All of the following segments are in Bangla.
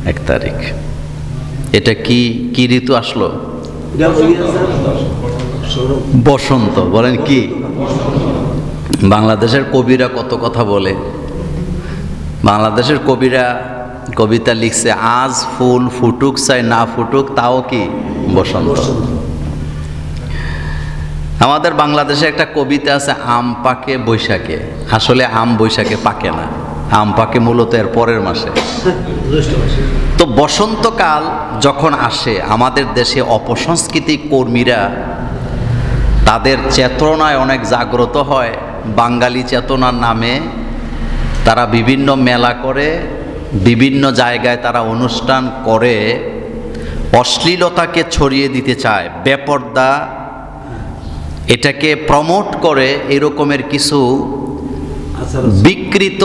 1 তারিখ। এটা কি কি ঋতু আসলো? বসন্ত। বলেন কি? বাংলাদেশের কবিরা কত কথা বলে। বাংলাদেশের কবিরা কবিতা লিখছে, আজ ফুল ফুটুক চাই না ফুটুক তাও কি বসন্ত। আমাদের বাংলাদেশে একটা কবিতা আছে, আম পাকে বৈশাখে। আসলে আম বৈশাখে পাকে না, আম পাকে মূলত এর পরের মাসে। তো বসন্তকাল যখন আসে, আমাদের দেশে অপসংস্কৃতি কর্মীরা তাদের চেতনায় অনেক জাগ্রত হয়। বাঙালি চেতনার নামে তারা বিভিন্ন মেলা করে, বিভিন্ন জায়গায় তারা অনুষ্ঠান করে, অশ্লীলতাকে ছড়িয়ে দিতে চায়, বেপর্দা এটাকে প্রমোট করে। এরকমের কিছু বিকৃত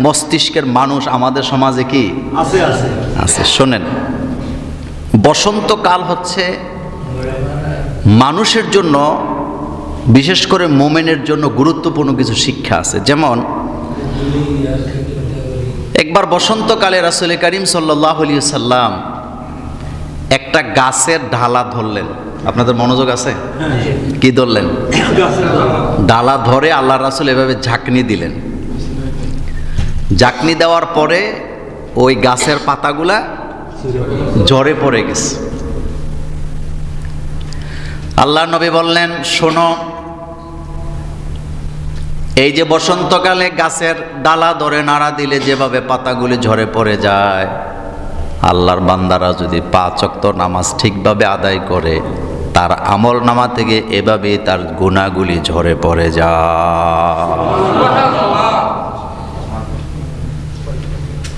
মস্তিষ্কের মানুষ আমাদের সমাজে কি আছে। শোনেন, বসন্তকাল হচ্ছে মানুষের জন্য, বিশেষ করে মোমেনের জন্য গুরুত্বপূর্ণ কিছু শিক্ষা আছে। যেমন একবার বসন্তকালে রাসূল করিম সাল্লাল্লাহু আলাইহি সাল্লাম একটা গাছের ডালা ধরলেন। আপনাদের মনোযোগ আছে? কি ধরলেন? ডালা ধরে আল্লাহ রাসূল এভাবে ঝাঁকনি দিলেন। ঝাঁকনি দেওয়ার পরে ওই গাছের পাতাগুলা ঝরে পড়ে গেছে। আল্লাহ নবী বললেন, শোনো, এই যে বসন্তকালে গাছের ডালা ধরে নাড়া দিলে যেভাবে পাতাগুলি ঝরে পড়ে যায়, আল্লাহর বান্দারা যদি 5 ওয়াক্ত নামাজ ঠিকভাবে আদায় করে, তার আমল নামা থেকে এভাবেই তার গুনাহগুলি ঝরে পড়ে যায়।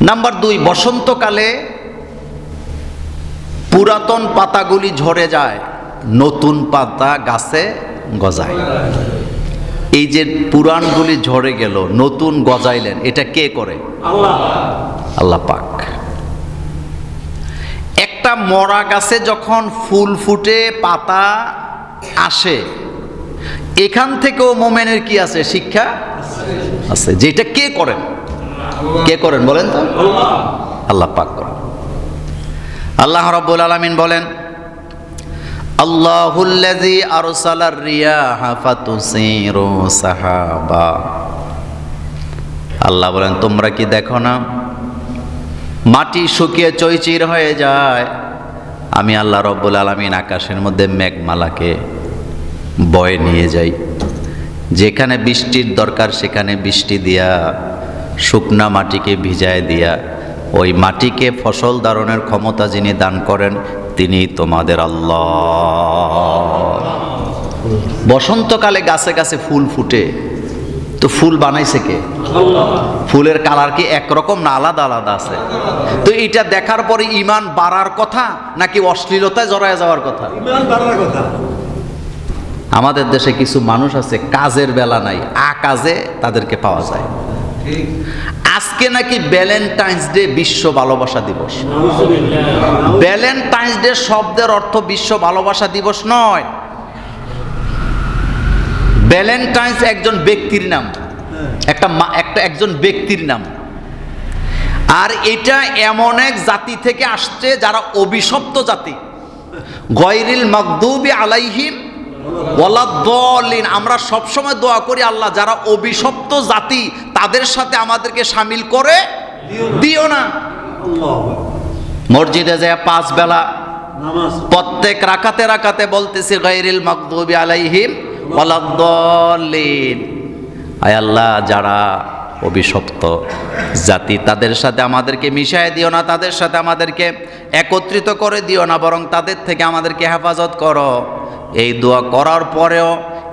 নাম্বার 2, বসন্তকালে পুরাতন পাতাগুলি ঝরে যায়, নতুন পাতা গাছে গজায়। এই যে পুরানগুলি ঝরে গেল, নতুন গজাইলেন, এটা কে করে? আল্লাহ পাক। একটা মরা গাছে যখন ফুল ফুটে, পাতা আসে, এখান থেকেও মোমেনের কি আছে? শিক্ষা আছে। যেটা কে করেন? কে করেন বলেন তো? আল্লাহ পাক করেন। আল্লাহ রাব্বুল আলামিন বলেন, আল্লাহুল্লাযী আরসালার রিয়াহা ফাতুসিরু সাহাবা। আল্লাহ বলেন, তোমরা কি দেখো না মাটি শুকিয়ে চৈচির হয়ে যায়? আমি আল্লাহ রাব্বুল আলামিন আকাশের মধ্যে মেঘমালাকে বয়ে নিয়ে যাই। যেখানে বৃষ্টির দরকার সেখানে বৃষ্টি দিয়া, শুকনা মাটিকে ভিজায় দিয়া, ওই মাটিকে ফসল ধারণের ক্ষমতা যিনি দান করেন তিনি তোমাদের আল্লাহ। বসন্তকালে গাছে গাছে ফুল ফুটে, তো ফুল বানাইছে কে? ফুলের কালার কি একরকম না আলাদা আলাদা আছে? তো এটা দেখার পরে ঈমান বাড়ার কথা নাকি অশ্লীলতায় জড়ায় যাওয়ার কথা? ঈমান বাড়ার কথা। আমাদের দেশে কিছু মানুষ আছে, কাজের বেলা নাই, কাজে তাদেরকে পাওয়া যায়। আজকে নাকি ভ্যালেন্টাইন্স ডে, বিশ্ব ভালোবাসা দিবস। ভ্যালেন্টাইন্স ডে শব্দের অর্থ বিশ্ব ভালোবাসা দিবস নয়। ভ্যালেন্টাইন্স একজন ব্যক্তির নাম, একজন ব্যক্তির নাম। আর এটা এমন এক জাতি থেকে আসছে যারা অভিশপ্ত জাতি। গায়রিল মাগদুবি আলাইহিম ওয়ালাদ-দাল্লিন। আমরা সবসময় দোয়া করি, আল্লাহ যারা অভিশপ্ত জাতি তাদের সাথে আমাদেরকে শামিল করে দিও না। মসজিদে যায় 5 বেলা নামাজ, প্রত্যেক রাকাতে রাকাতে বলতেছি গায়রিল মাগদুবি আলাইহিম ওয়ালাদ-দাল্লিন। আয় আল্লাহ, যারা অভিশপ্ত জাতি তাদের সাথে আমাদেরকে মিশায় দিও না, তাদের সাথে আমাদেরকে একত্রিত করে দিও না, বরং তাদের থেকে আমাদেরকে হেফাজত করো। এই দোয়া করার পরেও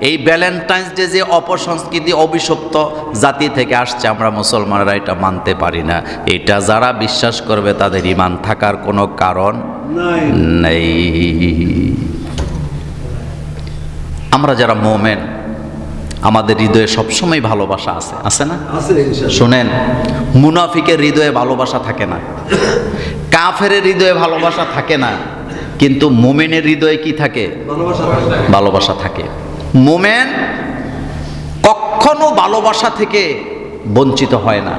এই ভ্যালেন্টাইন্স ডে যে অপসংস্কৃতি, অভিশপ্ত জাতি থেকে আসছে, আমরা মুসলমানরা এটা মানতে পারি না। এটা যারা বিশ্বাস করবে তাদের ঈমান থাকার কোনো কারণ নেই। আমরা যারা মুমিন, আমাদের হৃদয়ে সবসময় ভালোবাসা আছে, আছে না? শোনেন, মুনাফিকের হৃদয়ে ভালোবাসা থাকে না, কাফেরের হৃদয়ে ভালোবাসা থাকে না, কিন্তু মুমিনের হৃদয়ে কি থাকে? ভালোবাসা থাকে। মুমিন কখনো ভালোবাসা থেকে বঞ্চিত হয় না।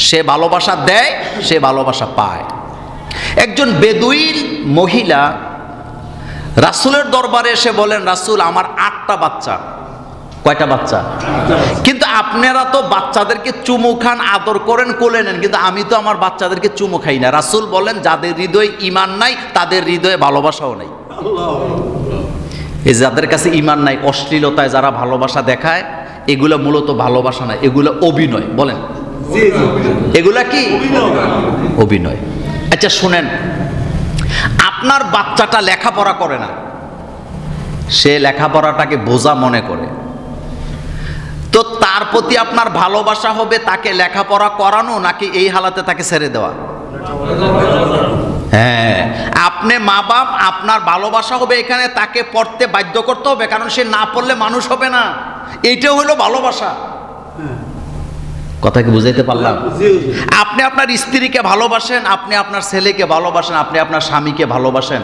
সে ভালোবাসা দেয়, সে ভালোবাসা পায়। একজন বেদুইন মহিলা রাসূলের দরবারে এসে বলেন, রাসূল আমার 8টা বাচ্চা। কয়টা বাচ্চা? কিন্তু আপনারা তো বাচ্চাদেরকে চুমু খান, আদর করেন, কোলে নেন, কিন্তু আমি তো আমার বাচ্চাদেরকে চুমু খাই না। রাসূল বলেন, যাদের হৃদয়ে ঈমান নাই তাদের হৃদয়ে ভালোবাসাও নাই। এই যাদের কাছে ঈমান নাই, অশ্লীলতায় যারা ভালোবাসা দেখায়, এগুলো মূলত ভালোবাসা না, এগুলো অভিনয়। বলেন এগুলা কি? অভিনয়। আচ্ছা শুনেন, আপনার বাচ্চাটা লেখাপড়া করে না, সে লেখাপড়াটাকে বোঝা মনে করে, তো তার প্রতি আপনার ভালোবাসা হবে তাকে লেখাপড়া করানো নাকি এই হালাতে তাকে ছেড়ে দেওয়া? হ্যাঁ, আপনি মা বাপ, আপনার ভালোবাসা হবে এখানে তাকে পড়তে বাধ্য করতে হবে, কারণ সে না পড়লে মানুষ হবে না। এইটা হলো ভালোবাসা। কথা কি বুঝাইতে পারলাম? আপনি আপনার স্ত্রীকে ভালোবাসেন, আপনি আপনার ছেলেকে ভালোবাসেন, আপনি আপনার স্বামীকে ভালোবাসেন,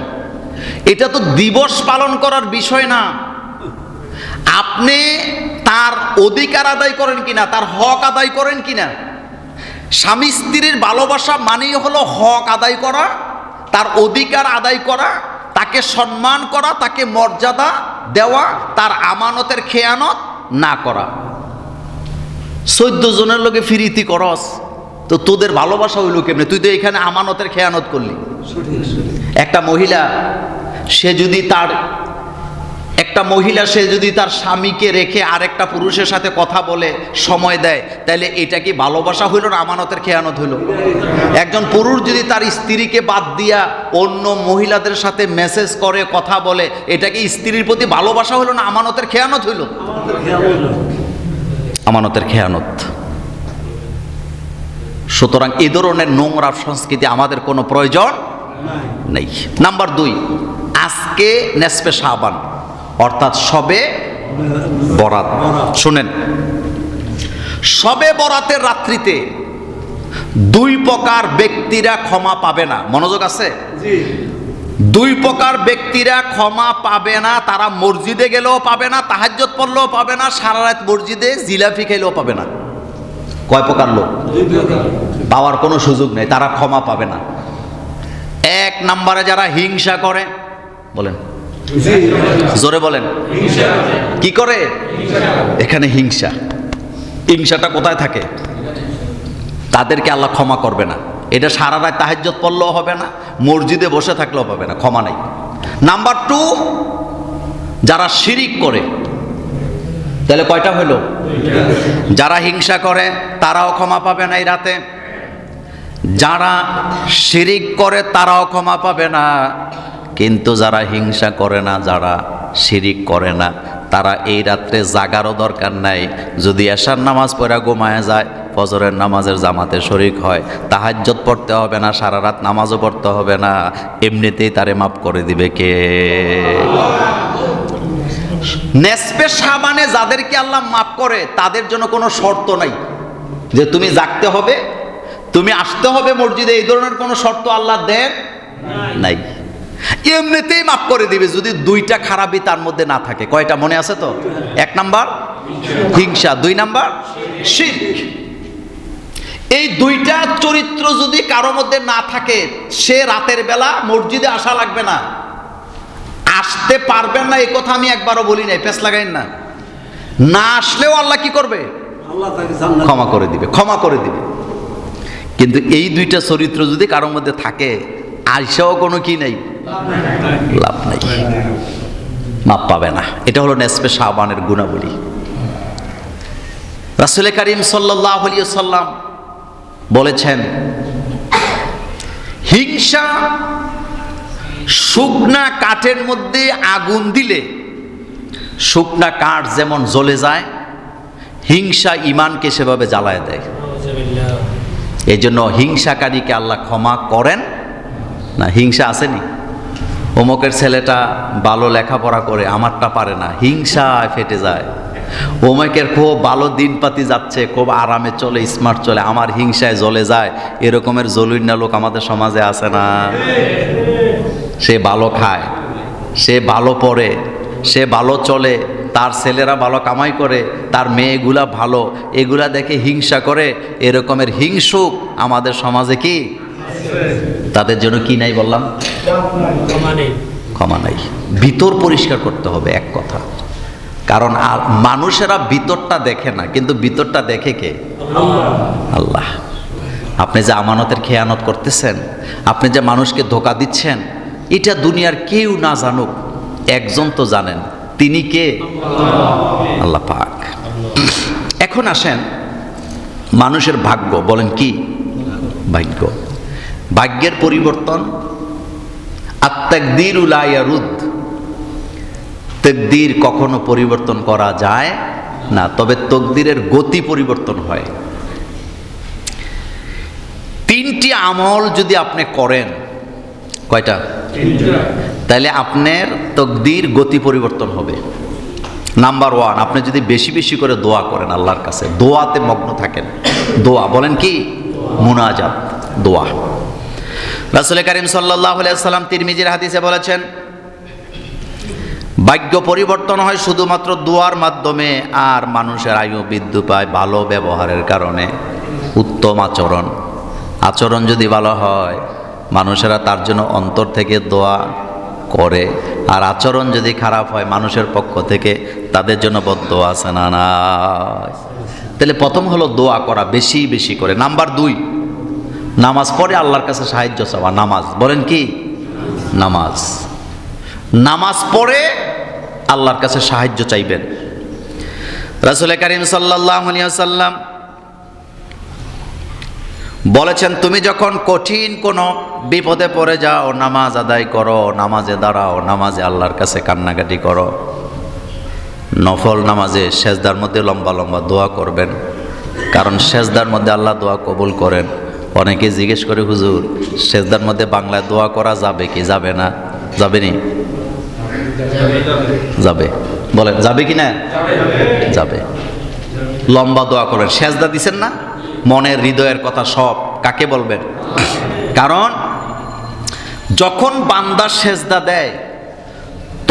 এটা তো দিবস পালন করার বিষয় না। আপনি তার অধিকার আদায় করেন কিনা, তার হক আদায় করেন কিনা। স্বামী স্ত্রীর ভালোবাসা মানেই হলো হক আদায় করা, তার অধিকার আদায় করা, তাকে সম্মান করা, তাকে মর্যাদা দেওয়া, তার আমানতের খেয়ানত না করা। 14 জনের লোকে ফিরিতি করস, তো তোদের ভালোবাসা হইল কেমনে? তুই তো এখানে আমানতের খেয়ানত করলি। একটা মহিলা সে যদি তার স্বামীকে রেখে আরেকটা পুরুষের সাথে কথা বলে সময় দেয়, তাহলে এটা কি ভালোবাসা হইল না আমানতের খেয়ানত হইল? একজন পুরুষ যদি তার স্ত্রীকে বাদ দিয়া অন্য মহিলাদের সাথে মেসেজ করে, কথা বলে, এটা কি স্ত্রীর প্রতি ভালোবাসা হইল না আমানতের খেয়ানত হইল? আমানতের খেয়ানত। সুতরাং এই ধরনের নোংরা সংস্কৃতি আমাদের কোনো প্রয়োজন নেই। নাম্বার 2, আজকে নেসফে শাবান অর্থাৎ শবে বরাত। শুনেন, শবে বরাতের রাত্রিতে 2 প্রকার ব্যক্তিরা ক্ষমা পাবে না। মনোযোগ আছে? 2 প্রকার ব্যক্তিরা ক্ষমা পাবে না। তারা মসজিদে গেলেও পাবে না, তাহাজ্জুদ পড়লেও পাবে না, সারা রাত মসজিদে জিলাপি খেলেও পাবে না। কয় প্রকার লোক? পাওয়ার কোনো সুযোগ নেই, তারা ক্ষমা পাবে না। 1 নম্বরে যারা হিংসা করে। বলেন জোরে বলেন, কি করে? এখানে হিংসাটা কোথায় থাকে? তাদেরকে আল্লাহ ক্ষমা করবে না। এটা সারা রাত তাহাজ্জুদ পড়লেও হবে না, মসজিদে বসে থাকলেও পাবে না, ক্ষমা নাই। নাম্বার 2, যারা শিরিক করে। তাহলে কয়টা হইল? যারা হিংসা করে তারাও ক্ষমা পাবে না এই রাতে, যারা শিরিক করে তারাও ক্ষমা পাবে না। কিন্তু যারা হিংসা করে না, যারা শিরিক করে না, তারা এই রাত্রে জাগারও দরকার নাই। যদি এশার নামাজ পড়া ঘুমায় যায়, ফজরের নামাজের জামাতে শরিক হয়, তাহাজ্জুদ পড়তে হবে না, সারা রাত নামাজও পড়তে হবে না, এমনিতেই তারে মাফ করে দিবে কে? নেসফে শাবানে যাদেরকে আল্লাহ মাফ করে তাদের জন্য কোনো শর্ত নাই যে তুমি জাগতে হবে, তুমি আসতে হবে মসজিদে, এই ধরনের কোনো শর্ত আল্লাহ দেন নাই। এমনিতেই মাফ করে দিবে যদি 2টা খারাপই তার মধ্যে না থাকে। কয়টা মনে আছে তো? 1 নাম্বার হিংসা, 2 নাম্বার শিরক। এই 2টা চরিত্র যদি কারো মধ্যে না থাকে, সে রাতের বেলা মসজিদে আসা লাগবে না। আসতে পারবেন না এই কথা আমি একবারও বলি নাই, পেছ লাগাইন না। না আসলেও আল্লাহ কি করবে? ক্ষমা করে দিবে। কিন্তু এই 2টা চরিত্র যদি কারোর মধ্যে থাকে, আইসাও কোনো কি নাই, লাভ নাই, মাপ পাবে না। এটা হলো নেসফে শাবানের গুণাবলী। রাসূল করিম সাল্লাল্লাহু আলাইহি ওয়াসাল্লাম বলেছেন, হিংসা শুকনা কাঠের মধ্যে আগুন দিলে শুকনা কাঠ যেমন জ্বলে যায়, হিংসা ঈমানকে সেভাবে জ্বালায় দেয়। এই জন্য হিংসাকারীকে আল্লাহ ক্ষমা করেন না। হিংসা আসেনি, অমুকের ছেলেটা ভালো লেখাপড়া করে, আমারটা পারে না, হিংসায় ফেটে যায়। অমুকের খুব ভালো দিনপাতি যাচ্ছে, খুব আরামে চলে, স্মার্ট চলে, আমার হিংসায় জ্বলে যায়। এরকমের জলুইন্না লোক আমাদের সমাজে আছে না? সে ভালো খায়, সে ভালো পড়ে, সে ভালো চলে, তার ছেলেরা ভালো কামাই করে, তার মেয়েগুলা ভালো, এগুলা দেখে হিংসা করে, এরকমের হিংসুক আমাদের সমাজে কি? তাদের জন্য কি নাই বললাম? ক্ষমা নাই। ভিতর পরিষ্কার করতে হবে, এক কথা। কারণ মানুষেরা ভিতরটা দেখে না, কিন্তু ভিতরটা দেখে কে? আল্লাহ। আপনি যে আমানতের খেয়ানত করতেছেন, আপনি যে মানুষকে ধোঁকা দিচ্ছেন, এটা দুনিয়ার কেউ না জানুক, একজন তো জানেন, তিনি কে? আল্লাহ পাক। এখন আসেন মানুষের ভাগ্য, বলেন কি? ভাগ্য, ভাগ্যের পরিবর্তন। আত-তাকদীরু লা ইয়ারুদ, তাকদীর কখনো পরিবর্তন করা যায় না, তবে তকদিরের গতি পরিবর্তন হয়। তিনটি আমল যদি আপনি করেন, কয়টা? তাহলে আপনার তকদির গতি পরিবর্তন হবে। নাম্বার ওয়ান, আপনি যদি বেশি বেশি করে দোয়া করেন, আল্লাহর কাছে দোয়াতে মগ্ন থাকেন। দোয়া, বলেন কি? মুনাজাত, দোয়া। রাসূল কারীম সাল্লাল্লাহু আলাইহি ওয়াসাল্লাম তিরমিজির হাদিসে বলেছেন, ভাগ্য পরিবর্তন হয় শুধুমাত্র দোয়ার মাধ্যমে, আর মানুষের আয়ু বৃদ্ধি পায় ভালো ব্যবহারের কারণে। উত্তম আচরণ, আচরণ যদি ভালো হয়, মানুষেরা তার জন্য অন্তর থেকে দোয়া করে। আর আচরণ যদি খারাপ হয়, মানুষের পক্ষ থেকে তাদের জন্য বদদোয়া আছে না? না। তাহলে প্রথম হলো দোয়া করা বেশি বেশি করে। নাম্বার দুই, নামাজ পড়ে আল্লাহর কাছে সাহায্য চাওয়া। নামাজ, বলেন কি? নামাজ, নামাজ পড়ে আল্লাহর কাছে সাহায্য চাইবেন। রাসূল কারীম সাল্লাল্লাহু আলাইহি ওয়াসাল্লাম বলেছেন, তুমি যখন কঠিন কোনো বিপদে পড়ে যাও, নামাজ আদায় করো, নামাজে দাঁড়াও, নামাজে আল্লাহর কাছে কান্নাকাটি করো। নফল নামাজে সেজদার মধ্যে লম্বা লম্বা দোয়া করবেন, কারণ সেজদার মধ্যে আল্লাহ দোয়া কবুল করেন। অনেকে জিজ্ঞেস করে, হুজুর সেজদার মধ্যে বাংলায় দোয়া করা যাবে কি যাবে না? যাবে নি? যাবে, বলেন যাবে কি না? যাবে। লম্বা দোয়া করেন। সেজদা দিছেন না, মনের হৃদয়ের কথা সব কাকে বলবেন? কারণ যখন বান্দা সেজদা দেয়,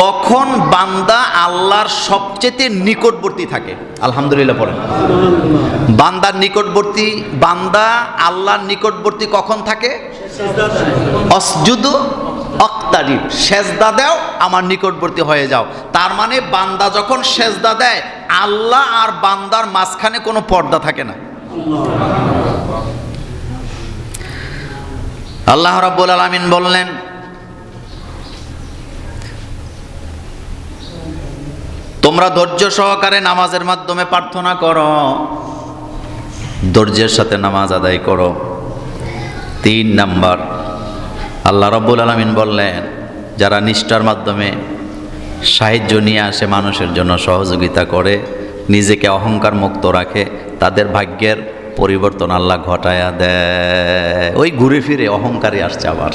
তখন বান্দা আল্লাহর সবচেয়ে নিকটবর্তী থাকে। আলহামদুলিল্লাহ পড়েন। বান্দার নিকটবর্তী, বান্দা আল্লাহর নিকটবর্তী কখন থাকে? অসজুদু অক্তারিব, সেজদা দাও আমার নিকটবর্তী হয়ে যাও। তার মানে বান্দা যখন সেজদা দেয়, আল্লাহ আর বান্দার মাঝখানে কোনো পর্দা থাকে না। আল্লাহ রাব্বুল আলামিন বললেন, তোমরা ধৈর্য সহকারে নামাজের মাধ্যমে প্রার্থনা করো, ধৈর্যের সাথে নামাজ আদায় করো। 3 নাম্বার, আল্লাহ রাব্বুল আলামিন বললেন, যারা নিষ্ঠার মাধ্যমে সাহায্য নিয়ে আসে, মানুষের জন্য সহযোগিতা করে, নিজেকে অহংকার মুক্ত রাখে, তাদের ভাগ্যের পরিবর্তন আল্লাহ ঘটায়া দেয়। ওই ঘুরে ফিরে অহংকারী আসছে আবার।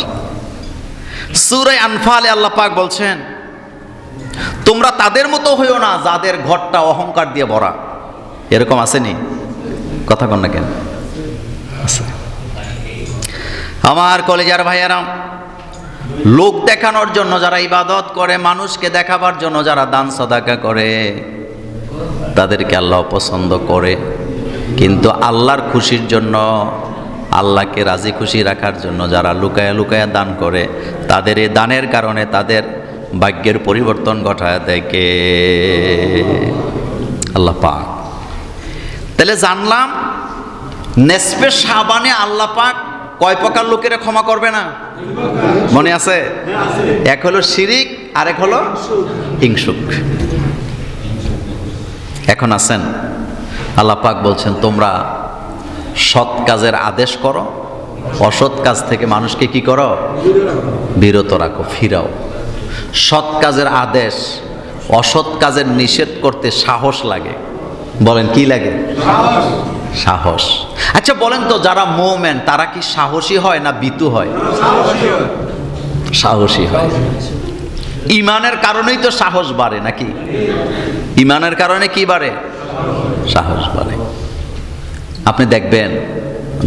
সূরা আনফালে আল্লাহ পাক বলছেন, তোমরা তাদের মতো হইও না যাদের ঘরটা অহংকার দিয়ে ভরা। এরকম আসেনি? কথা কন না কেন? আছে। আমার কলেজার ভাইয়েরা, লোক দেখানোর জন্য যারা ইবাদত করে, মানুষকে দেখাবার জন্য যারা দান সাদাকা করে, তাদেরকে আল্লাহ পছন্দ করে। কিন্তু আল্লাহর খুশির জন্য, আল্লাহকে রাজি খুশি রাখার জন্য যারা লুকায়া লুকায়া দান করে, তাদের এই দানের কারণে তাদের ভাগ্যের পরিবর্তন ঘটায় দেয় কে? আল্লাহ পাক। তাহলে জানলাম নেসফে শাবানে আল্লাহ পাক কয় প্রকার লোকেরা ক্ষমা করবে না? মনে আছে? এক হলো শিরিক, আর এক হলো হিংসুক। এখন আছেন, আল্লাহ পাক বলছেন, তোমরা সৎ কাজের আদেশ করো, অসৎ কাজ থেকে মানুষকে কি করো? বিরত রাখো, ফিরাও। সৎ কাজের আদেশ, অসৎ কাজের নিষেধ করতে সাহস লাগে। বলেন কি লাগে? সাহস। আচ্ছা বলেন তো, যারা মুমিন তারা কি সাহসী হয় না ভীতু হয়? সাহসী হয়। ঈমানের কারণেই তো সাহস বাড়ে, নাকি? ঈমানের কারণে কি বাড়ে? সাহস বাড়ে। আপনি দেখবেন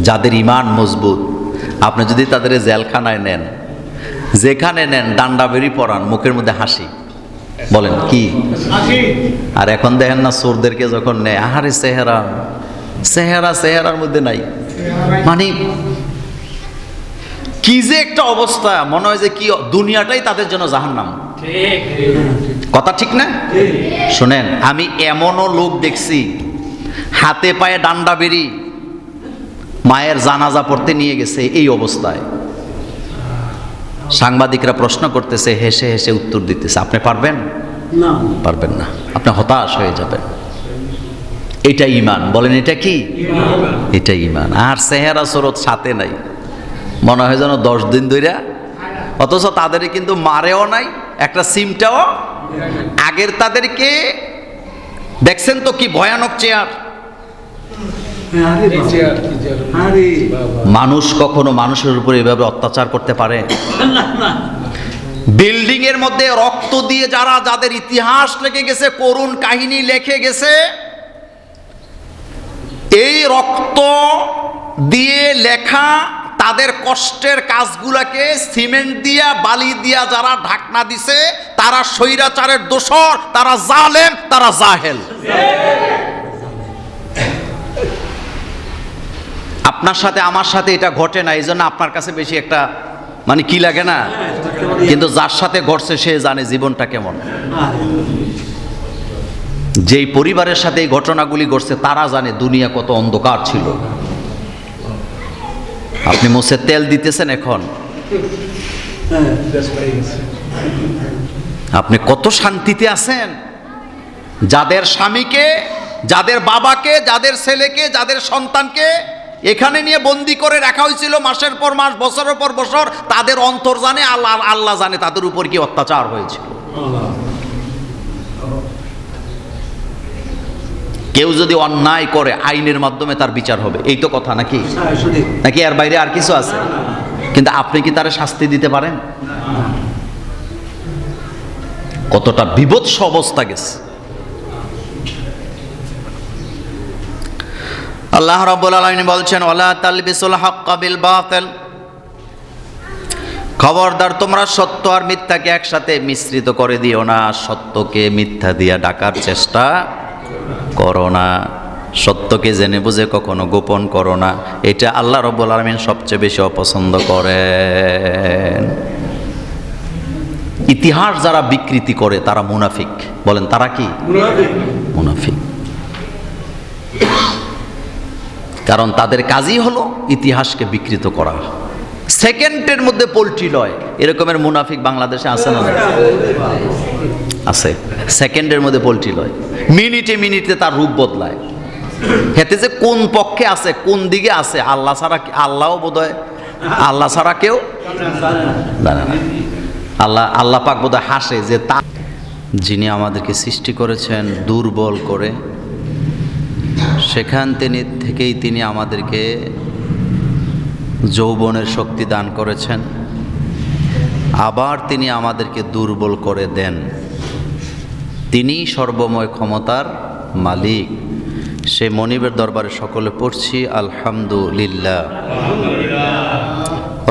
যাদের ঈমান মজবুত, আপনি যদি তাদের জেলখানায় নেন, যেখানে নেন ডান্ডা বেরি পরান, মুখের মধ্যে হাসি। বলেন কি? আর এখন দেখেন না চোরদেরকে যখন নেয়, আহারে চেহারার মধ্যে নাই, মানে কি যে একটা অবস্থা, মনে হয় যে কি দুনিয়াটাই তাদের জন্য জাহান্নাম। কথা ঠিক না? শোনেন, আমি এমনও লোক দেখছি হাতে পায়ে ডান্ডা বেরি মায়ের জানাজা পড়তে নিয়ে গেছে এই অবস্থায়। সাংবাদিকরা প্রশ্ন করতেছে, হেসে হেসে উত্তর দিতেছে। আপনি পারবেন? না, পারবেন না, আপনি হতাশ হয়ে যাবেন। এটা ঈমান। বলেন এটা কি? এটা ঈমান। আর চেহারা সুরত সাথে নাই, মনে হয় যেন 10 দিন ধরে, অথচ তাদের কিন্তু মারেও নাই, একটা সিমটাও আগের। তাদেরকে দেখছেন তো কি ভয়ানক চেয়ার। মানুষ কখনো মানুষের উপর এভাবে অত্যাচার করতে পারে? বিল্ডিং এর মধ্যে রক্ত দিয়ে যাদের ইতিহাস লেগে গেছে, করুণ কাহিনী লেখে গেছে, এই রক্ত দিয়ে লেখা তাদের কষ্টের কাজগুলাকে সিমেন্ট দিয়া বালি দিয়া যারা ঢাকনা দিছে, তারা স্বৈরাচারের দোসর, তারা জালেম, তারা জাহেল। আপনার সাথে আমার সাথে এটা ঘটে না, এই জন্য আপনার কাছে বেশি একটা মানে কি লাগে না, কিন্তু যার সাথে ঘটছে সে জানে জীবনটা কেমন। যেই পরিবারের সাথে এই ঘটনাগুলি ঘটছে তারা জানে দুনিয়া কত অন্ধকার ছিল। আপনি মুছে তেল দিতেছেন এখন, আপনি কত শান্তিতে আছেন। যাদের স্বামীকে, যাদের বাবাকে, যাদের ছেলেকে, যাদের সন্তানকে এখানে নিয়ে বন্দি করে রাখা হয়েছিল মাসের পর মাস, বছরের পর বছর, তাদের অন্তর জানে, আল্লাহ জানে তাদের উপর কি অত্যাচার হয়েছিল। কেউ যদি অন্যায় করে আইনের মাধ্যমে তার বিচার হবে, এই তো কথা নাকি? নাকি এর বাইরে আর কিছু আছে? কিন্তু আপনি কি তারে শাস্তি দিতে পারেন? কতটা বিভৎস অবস্থা গেছে। আল্লাহ রাব্বুল আলামিন বলছেন, ওয়ালা তালবিসুল হাক্কা বিল বাতিল, খবরদার তোমরা সত্য আর মিথ্যাকে একসাথে মিশ্রিত করে দিও না, সত্যকে মিথ্যা দিয়া ঢাকার চেষ্টা করো না, সত্যকে জেনে বুঝে কখনো গোপন করো না। এটা আল্লাহ রাব্বুল আলামিন সবচেয়ে বেশি অপছন্দ করেন। ইতিহাস যারা বিকৃতি করে তারা মুনাফিক। বলেন তারা কি? মুনাফিক। কারণ তাদের কাজই হলো ইতিহাসকে বিকৃত করা। সেকেন্ডের মধ্যে পোল্ট্রি লয়, এরকমের মুনাফিক বাংলাদেশে আছে না? আছে। সেকেন্ডের মধ্যে পোল্ট্রি লয়, মিনিটে মিনিটে তার রূপ বদলায়। হেতে যে কোন পক্ষে আছে, কোন দিকে আছে, আল্লাহ ছাড়া, আল্লাহও বোধহয়, আল্লাহ ছাড়া কেউ জানে না। আল্লাহ পাক বোধহয় হাসে যে তা যিনি আমাদেরকে সৃষ্টি করেছেন দুর্বল করে, সেখান থেকেই তিনি আমাদেরকে যৌবনের শক্তি দান করেছেন, আবার তিনি আমাদেরকে দুর্বল করে দেন। তিনি সর্বময় ক্ষমতার মালিক। সে মনিবের দরবারে সকলে পড়ছি আলহামদুলিল্লাহ।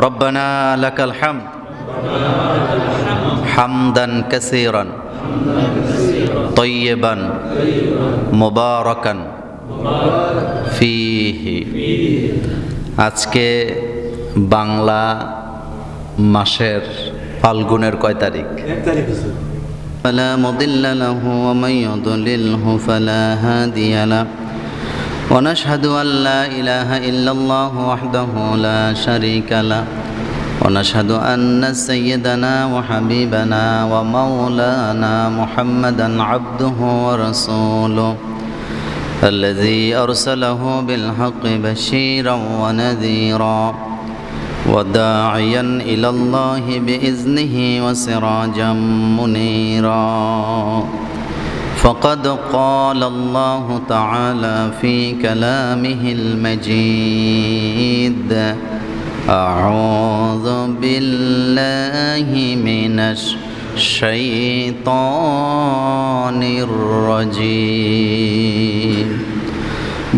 রব্বানা লাকাল হামদ হামদান কাসীরান তাইয়িবান মুবারাকান ফিহি। আজকে বাংলা মাসের ফাল্গুনের কয় তারিখ? 1 তারিখ। فلا مضل له ومن يضلله فلا هادي له ونشهد أن لا إله إلا الله وحده لا شريك له ونشهد أن سيدنا وحبيبنا ومولانا محمدا عبده ورسوله الذي أرسله بالحق بشيرا ونذيرا وداعيا إلى الله بإذنه وسراجا منيرا. فقد قال الله تعالى في كلامه المجيد: أعوذ بالله من الشيطان الرجيم.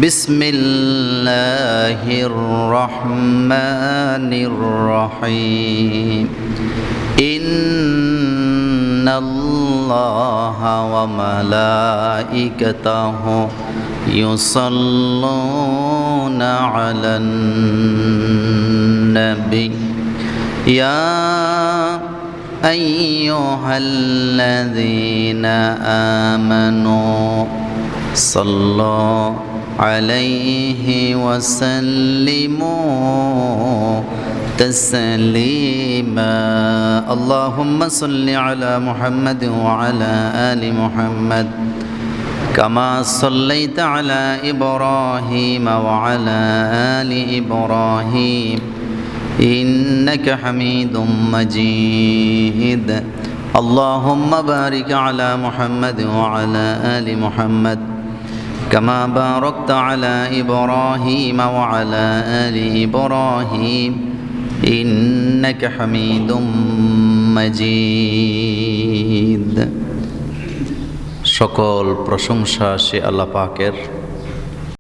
بسم الله الرحمن الرحيم. إن ইন্নাল্লাহা ওয়া মালাইকাতাহু ইউসাল্লুনা আলান নবী ইয়া আইয়ুহাল্লাযীনা আমানু সাল্লু আলাইহি ওয়া সাল্লিমু تسليما اللهم صل على محمد وعلى آل محمد كما صليت على إبراهيم وعلى آل إبراهيم إنك حميد مجيد اللهم بارك على محمد وعلى آل محمد كما باركت على إبراهيم وعلى آل إبراهيم إنك حميد مجيد সকল প্রশংসা সে আল্লাহ পাকের।